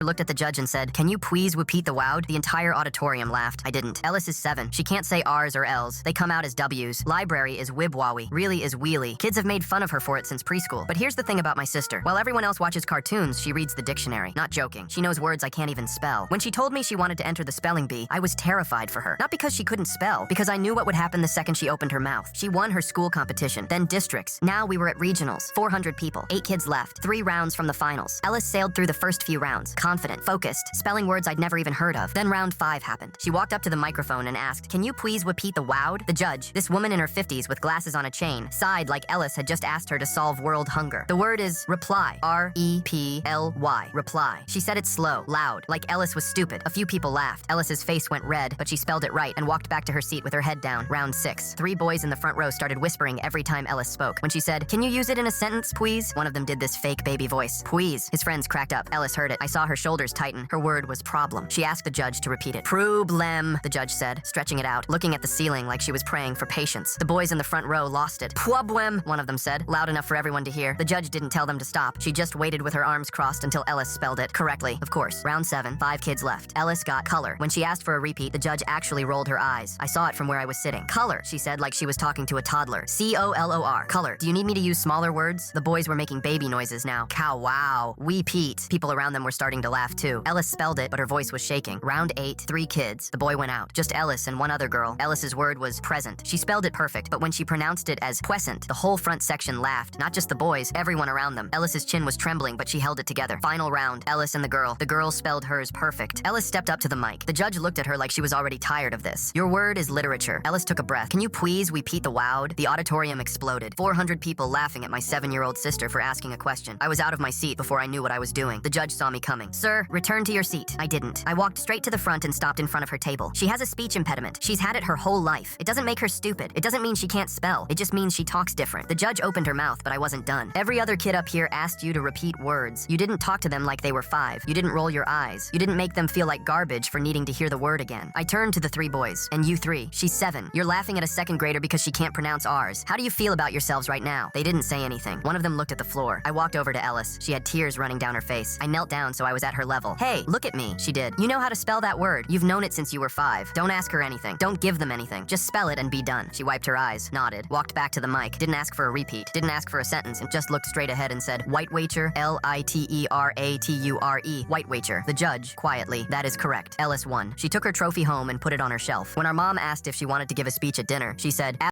Looked at the judge and said, "Can you please repeat the word?" The entire auditorium laughed. I didn't. Ellis is 7. She can't say R's or L's. They come out as W's. Library is wibwawi. Really is wheelie. Kids have made fun of her for it since preschool. But here's the thing about my sister. While everyone else watches cartoons, she reads the dictionary. Not joking. She knows words I can't even spell. When she told me she wanted to enter the spelling bee, I was terrified for her. Not because she couldn't spell, because I knew what would happen the second she opened her mouth. She won her school competition, then districts. Now we were at regionals. 400 people. 8 kids left. 3 rounds from the finals. Ellis sailed through the first few rounds. Confident. Focused. Spelling words I'd never even heard of. Then round 5 happened. She walked up to the microphone and asked, "Can you please repeat the word?" The judge, this woman in her 50s with glasses on a chain, sighed like Ellis had just asked her to solve world hunger. The word is reply. R-E-P-L-Y. Reply. She said it slow, loud, like Ellis was stupid. A few people laughed. Ellis's face went red, but she spelled it right and walked back to her seat with her head down. Round 6. 3 boys in the front row started whispering every time Ellis spoke. When she said, "Can you use it in a sentence, please?" One of them did this fake baby voice. Please. His friends cracked up. Ellis heard it. I saw her shoulders tighten. Her word was problem. She asked the judge to repeat it. Problem, the judge said, stretching it out, looking at the ceiling like she was praying for patience. The boys in the front row lost it. Problem, one of them said, loud enough for everyone to hear. The judge didn't tell them to stop. She just waited with her arms crossed until Ellis spelled it correctly. Of course. Round 7, 5 kids left. Ellis got color. When she asked for a repeat, the judge actually rolled her eyes. I saw it from where I was sitting. Color, she said like she was talking to a toddler. C-O-L-O-R. Color. Do you need me to use smaller words? The boys were making baby noises now. Cow wow. Wepeat. People around them were starting to laugh too. Ellis spelled it, but her voice was shaking. Round 8, 3 kids. The boy went out. Just Ellis and one other girl. Ellis's word was present. She spelled it perfect, but when she pronounced it as puescent, the whole front section laughed. Not just the boys, everyone around them. Ellis's chin was trembling, but she held it together. Final round. Ellis and the girl. The girl spelled hers perfect. Ellis stepped up to the mic. The judge looked at her like she was already tired of this. Your word is literature. Ellis took a breath. Can you please repeat the word? The auditorium exploded. 400 people laughing at my 7-year-old sister for asking a question. I was out of my seat before I knew what I was doing. The judge saw me coming. "Sir, return to your seat." I didn't. I walked straight to the front and stopped in front of her table. She has a speech impediment. She's had it her whole life. It doesn't make her stupid. It doesn't mean she can't spell. It just means she talks different. The judge opened her mouth, but I wasn't done. Every other kid up here asked you to repeat words. You didn't talk to them like they were 5. You didn't roll your eyes. You didn't make them feel like garbage for needing to hear the word again. I turned to the 3 boys. And you 3. She's 7. You're laughing at a 2nd grader because she can't pronounce R's. How do you feel about yourselves right now? They didn't say anything. One of them looked at the floor. I walked over to Ellis. She had tears running down her face. I knelt down so I was at her level. "Hey, look at me," she did. "You know how to spell that word. You've known it since you were 5. Don't ask her anything. Don't give them anything. Just spell it and be done." She wiped her eyes, nodded, walked back to the mic, didn't ask for a repeat, didn't ask for a sentence, and just looked straight ahead and said, "White wager, L-I-T-E-R-A-T-U-R-E, white wager." The judge, quietly, "That is correct. Ellis won." She took her trophy home and put it on her shelf. When our mom asked if she wanted to give a speech at dinner, she said,